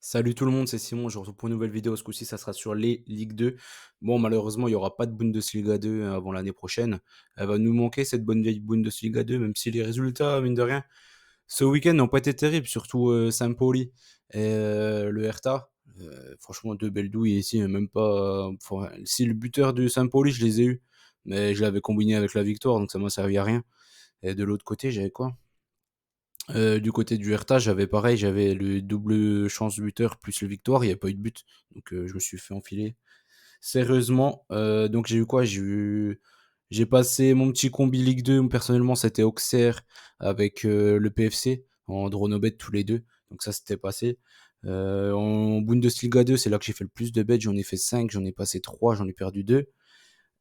Salut tout le monde, c'est Simon. Je vous retrouve pour une nouvelle vidéo. Ce coup-ci, ça sera sur les Ligue 2. Bon, malheureusement, il n'y aura pas de Bundesliga 2 avant l'année prochaine. Elle va nous manquer cette bonne vieille Bundesliga 2, même si les résultats, mine de rien, ce week-end n'ont pas été terribles, surtout Saint-Pauli et le Hertha. Franchement, deux belles douilles ici, même pas. Enfin, si le buteur du Saint-Pauli, je les ai eus, mais je l'avais combiné avec la victoire, donc ça m'a servi à rien. Et de l'autre côté, j'avais quoi? Du côté du Hertha, j'avais pareil, j'avais le double chance buteur plus le victoire, il n'y a pas eu de but. Donc je me suis fait enfiler. Sérieusement, donc j'ai eu quoi? J'ai passé mon petit combi Ligue 2, personnellement c'était Auxerre avec le PFC, en Dronobet tous les deux. Donc ça c'était passé. En Bundesliga 2, c'est là que j'ai fait le plus de bets, j'en ai fait 5, j'en ai passé 3, j'en ai perdu 2.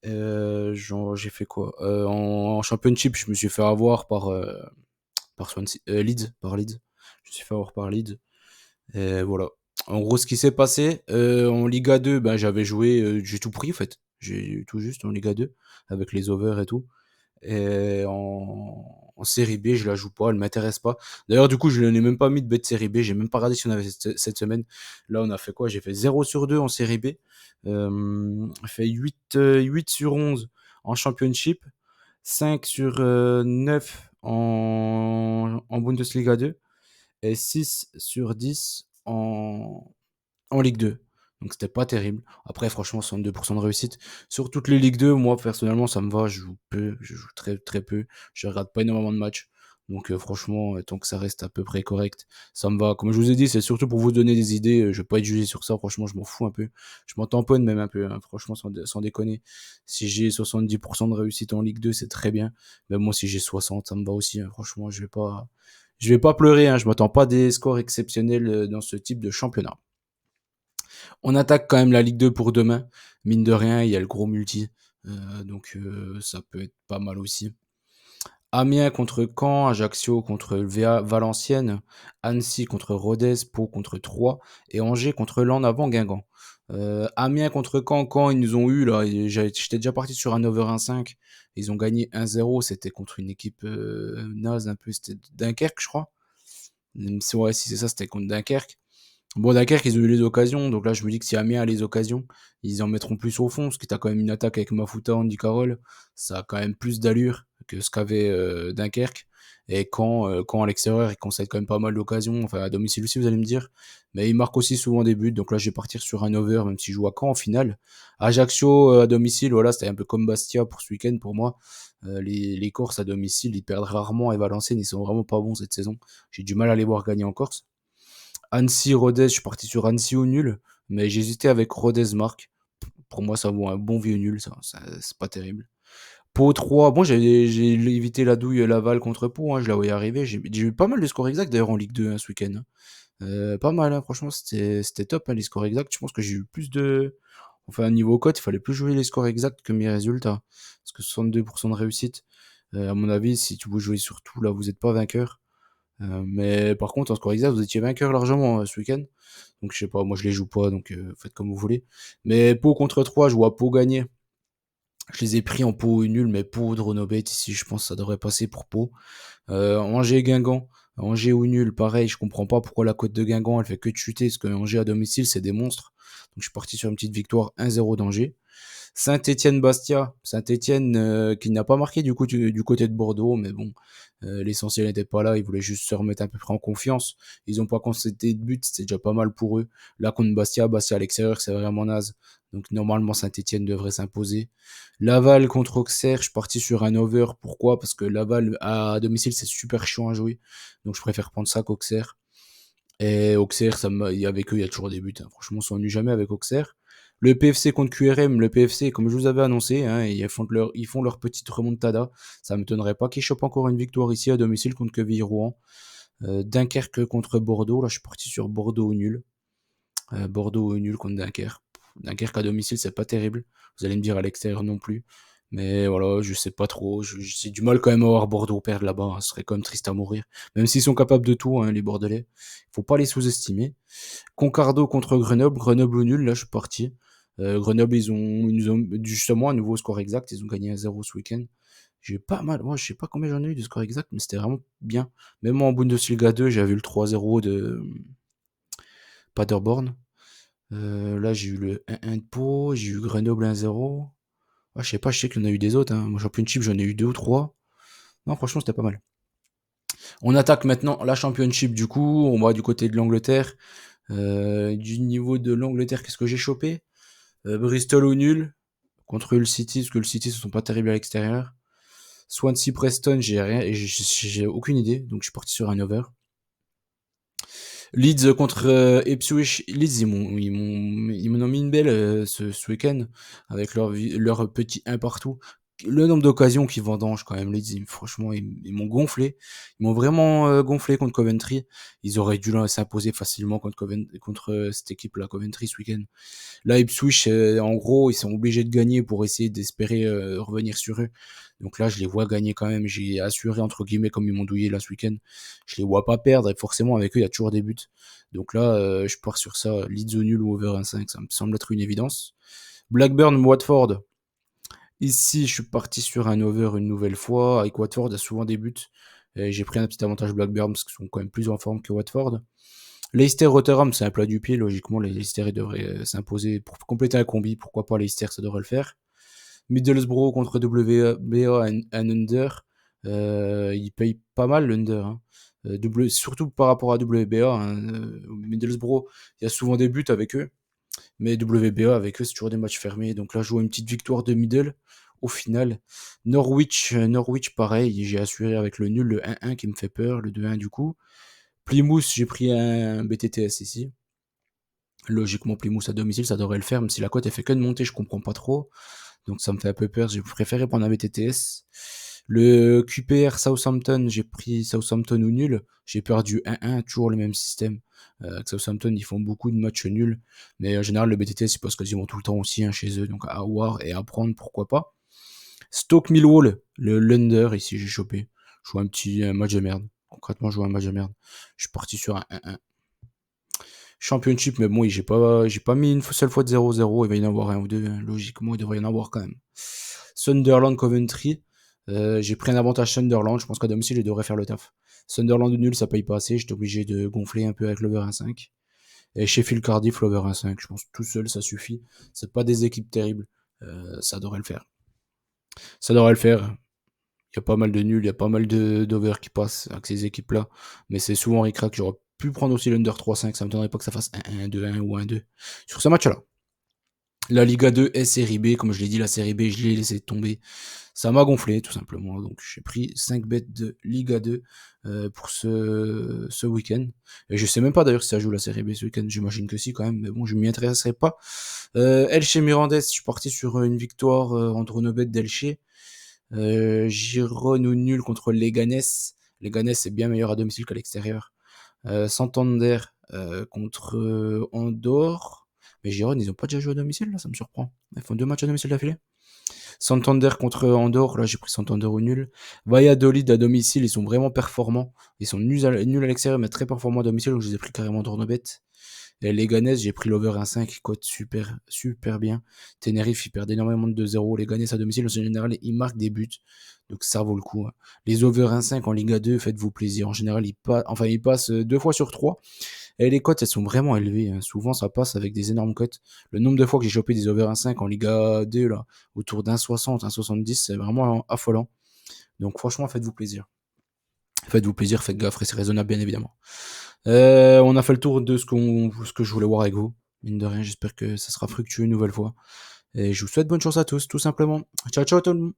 J'ai fait quoi? En Championship, je me suis fait avoir par Swansea, Leeds, par Leeds. Je me suis fait avoir par Leeds. Et voilà. En gros, ce qui s'est passé, en Liga 2, ben, j'avais joué, j'ai tout pris en fait. J'ai eu tout juste en Liga 2, avec les overs et tout. Et en série B, je la joue pas, elle m'intéresse pas. D'ailleurs, du coup, je n'ai même pas mis de bet série B, j'ai même pas regardé si on avait cette semaine. Là, on a fait quoi? J'ai fait 0 sur 2 en série B. Fait 8 sur 11 en championship. 5 sur 9 en Bundesliga 2 et 6 sur 10 en Ligue 2. Donc c'était pas terrible. Après, franchement, 62% de réussite. Sur toutes les Ligues 2, moi, personnellement, ça me va. Je joue peu, je joue très, très peu. Je regarde pas énormément de matchs. Donc franchement, tant que ça reste à peu près correct, ça me va. Comme je vous ai dit, c'est surtout pour vous donner des idées. Je vais pas être jugé sur ça. Franchement, je m'en fous un peu. Je m'en tamponne même un peu, hein. Franchement, sans déconner. Si j'ai 70% de réussite en Ligue 2, c'est très bien. Mais moi, si j'ai 60, ça me va aussi, hein. Franchement, je vais pas pleurer, hein. Je m'attends pas à des scores exceptionnels dans ce type de championnat. On attaque quand même la Ligue 2 pour demain. Mine de rien, il y a le gros multi. Donc ça peut être pas mal aussi. Amiens contre Caen, Ajaccio contre Valenciennes, Annecy contre Rodez, Pau contre Troyes et Angers contre Lens avant Guingamp. Amiens contre Caen, ils nous ont eu là. J'étais déjà parti sur un over 1,5. Ils ont gagné 1-0. C'était contre une équipe naze un peu. C'était Dunkerque, je crois. Ouais, si c'est ça, c'était contre Dunkerque. Bon, Dunkerque, ils ont eu les occasions, donc là, je me dis que si Amiens a les occasions, ils en mettront plus au fond, parce que t'as quand même une attaque avec Mafuta, Andy Carroll, ça a quand même plus d'allure que ce qu'avait Dunkerque. Et quand à l'extérieur, ils concèdent quand même pas mal d'occasions, enfin à domicile aussi, vous allez me dire, mais ils marquent aussi souvent des buts, donc là, je vais partir sur un over, même s'ils jouent à Caen en finale. Ajaccio à domicile, voilà, c'était un peu comme Bastia pour ce week-end pour moi. Les Corses à domicile, ils perdent rarement, et Valenciennes, ils sont vraiment pas bons cette saison. J'ai du mal à les voir gagner en Corse. Annecy-Rodez, je suis parti sur Annecy au nul, mais j'hésitais avec Rodez-Marc. Pour moi, ça vaut un bon vieux nul, ça c'est pas terrible. Pau 3, bon, j'ai évité la douille Laval contre Pau, hein, je la voyais arriver. J'ai eu pas mal de scores exacts d'ailleurs en Ligue 2 hein, ce week-end, hein. Pas mal, hein, franchement, c'était top hein, les scores exacts. Je pense que j'ai eu plus de. Enfin, niveau cote, il fallait plus jouer les scores exacts que mes résultats. Parce que 62% de réussite, à mon avis, si tu vous jouez sur tout, là, vous n'êtes pas vainqueur. Mais par contre, en score exact, vous étiez vainqueur largement ce week-end. Donc je sais pas, moi je les joue pas, donc faites comme vous voulez. Mais Pau contre 3, je vois Pau gagner. Je les ai pris en Pau nul, mais Pau de Renobet ici, je pense que ça devrait passer pour Pau. Angers-Guingamp. Angers ou nul, pareil, je comprends pas pourquoi la cote de Guingamp elle fait que de chuter, parce que Angers à domicile c'est des monstres. Donc je suis parti sur une petite victoire 1-0 d'Angers. Saint-Étienne-Bastia. Saint-Étienne qui n'a pas marqué du coup du côté de Bordeaux, mais bon, l'essentiel n'était pas là. Ils voulaient juste se remettre à peu près en confiance. Ils n'ont pas concédé de but, c'est déjà pas mal pour eux. Là contre Bastia à l'extérieur, c'est vraiment naze. Donc normalement Saint-Étienne devrait s'imposer. Laval contre Auxerre, je suis parti sur un over. Pourquoi? Parce que Laval à domicile c'est super chiant à jouer. Donc je préfère prendre ça qu'Auxerre. Et Auxerre, avec eux, il y a toujours des buts, hein. Franchement, on s'ennuie jamais avec Auxerre. Le PFC contre QRM, le PFC, comme je vous avais annoncé, hein, ils font leur petite remontada. Ça ne m'étonnerait pas qu'ils chopent encore une victoire ici à domicile contre Quevilly-Rouen. Dunkerque contre Bordeaux, là je suis parti sur Bordeaux au nul. Bordeaux au nul contre Dunkerque. Dunkerque à domicile, c'est pas terrible. Vous allez me dire à l'extérieur non plus. Mais voilà, je sais pas trop. J'ai du mal quand même à voir Bordeaux perdre là-bas, hein. Ce serait quand même triste à mourir. Même s'ils sont capables de tout, hein, les Bordelais. Faut pas les sous-estimer. Concarneau contre Grenoble. Grenoble au nul, là je suis parti. Grenoble, ils nous ont justement un nouveau score exact. Ils ont gagné 1-0 ce week-end. J'ai eu pas mal. Moi, je sais pas combien j'en ai eu de score exact, mais c'était vraiment bien. Même en Bundesliga 2, j'avais eu le 3-0 de Paderborn. Là, j'ai eu le 1-1 de Pau, j'ai eu Grenoble 1-0. Ah, je sais pas, je sais qu'il y en a eu des autres. Moi, Championship, j'en ai eu 2 ou 3. Non, franchement, c'était pas mal. On attaque maintenant la Championship, du coup. On va du côté de l'Angleterre. Du niveau de l'Angleterre, qu'est-ce que j'ai chopé? Bristol au nul contre Hull City, parce que Hull City, ce sont pas terribles à l'extérieur. Swansea Preston, j'ai rien, j'ai aucune idée, donc je suis parti sur un over. Leeds contre Ipswich. Leeds, ils m'en ont mis une belle ce week-end avec leur petit 1 partout. Le nombre d'occasions qu'ils vendangent quand même, Leeds, franchement, ils m'ont gonflé. Ils m'ont vraiment gonflé contre Coventry. Ils auraient dû s'imposer facilement contre cette équipe-là, Coventry, ce week-end. Là, Ipswich, en gros, ils sont obligés de gagner pour essayer d'espérer revenir sur eux. Donc là, je les vois gagner quand même. J'ai assuré, entre guillemets, comme ils m'ont douillé là ce week-end. Je les vois pas perdre. Et forcément, avec eux, il y a toujours des buts. Donc là, je pars sur ça. Leeds au nul ou over 1,5. Ça me semble être une évidence. Blackburn, Watford. Ici, je suis parti sur un over une nouvelle fois. Avec Watford, il y a souvent des buts. Et j'ai pris un petit avantage Blackburn parce qu'ils sont quand même plus en forme que Watford. Leicester Rotterdam, c'est un plat du pied, logiquement, les Leicester devraient s'imposer pour compléter un combi, pourquoi pas Leicester, ça devrait le faire. Middlesbrough contre WBA un under, il paye pas mal l'under, hein. Surtout par rapport à WBA, hein. Middlesbrough, il y a souvent des buts avec eux, mais WBA avec eux, c'est toujours des matchs fermés, donc là, je vois une petite victoire de Middle. Au final, Norwich pareil, j'ai assuré avec le nul, le 1-1 qui me fait peur, le 2-1 du coup. Plymouth, j'ai pris un BTTS ici. Logiquement, Plymouth à domicile, ça devrait le faire, même si la cote elle fait que de monter, je comprends pas trop. Donc ça me fait un peu peur, j'ai préféré prendre un BTTS. Le QPR Southampton, j'ai pris Southampton ou nul. J'ai perdu 1-1, toujours le même système. Southampton, ils font beaucoup de matchs nuls. Mais en général, le BTTS, ils passent quasiment tout le temps aussi hein, chez eux. Donc à voir et à prendre, pourquoi pas. Stoke Millwall, le Lunder, ici j'ai chopé. Je joue un match de merde. Concrètement, je joue un match de merde. Je suis parti sur un 1-1. Championship, mais bon, j'ai pas mis une seule fois de 0-0. Il va y en avoir un ou deux. Hein. Logiquement, il devrait y en avoir quand même. Sunderland Coventry. J'ai pris un avantage Sunderland. Je pense qu'à domicile, il devrait faire le taf. Sunderland nul, ça paye pas assez. J'étais obligé de gonfler un peu avec l'over 1,5. Et Sheffield Cardiff, l'over 1,5. Je pense que tout seul, ça suffit. C'est pas des équipes terribles. Ça devrait le faire. Ça devrait le faire. Il y a pas mal de nuls, il y a pas mal d'over qui passent avec ces équipes-là. Mais c'est souvent ric-rac. J'aurais pu prendre aussi l'under 3-5. Ça me donnerait pas que ça fasse 1-1, 2-1 ou 1-2. Sur ce match-là. La Liga 2 est série B. Comme je l'ai dit, la série B, je l'ai laissé tomber. Ça m'a gonflé, tout simplement. Donc, j'ai pris 5 bêtes de Liga 2 pour ce week-end. Et je sais même pas d'ailleurs si ça joue la série B ce week-end. J'imagine que si, quand même. Mais bon, je m'y intéresserai pas. Elche Mirandés, je suis parti sur une victoire entre nos bêtes d'Elche. Girone ou nul contre Leganés. Leganés est bien meilleur à domicile qu'à l'extérieur. Santander contre Andorre. Mais Girone, ils ont pas déjà joué à domicile, là, ça me surprend. Ils font 2 matchs à domicile d'affilée. Santander contre Andorre, là j'ai pris Santander au nul. Valladolid à domicile, ils sont vraiment performants. Ils sont nuls à l'extérieur, mais très performants à domicile, donc je les ai pris carrément dans nos bêtes. Et Leganés, j'ai pris l'over 1,5, cote super, super bien. Tenerife, ils perdent énormément de 2-0. Leganés à domicile, en général, ils marquent des buts. Donc ça vaut le coup. Hein. Les over 1,5 en Liga 2, faites-vous plaisir. En général, ils passent 2 fois sur 3. Et les cotes, elles sont vraiment élevées. Hein. Souvent, ça passe avec des énormes cotes. Le nombre de fois que j'ai chopé des over 1,5 en Liga 2, là, autour d'1,60, 1,70, c'est vraiment affolant. Donc franchement, faites-vous plaisir. Faites-vous plaisir, faites gaffe, c'est raisonnable, bien évidemment. On a fait le tour de ce que je voulais voir avec vous. Mine de rien, j'espère que ça sera fructueux une nouvelle fois. Et je vous souhaite bonne chance à tous, tout simplement. Ciao, ciao tout le monde.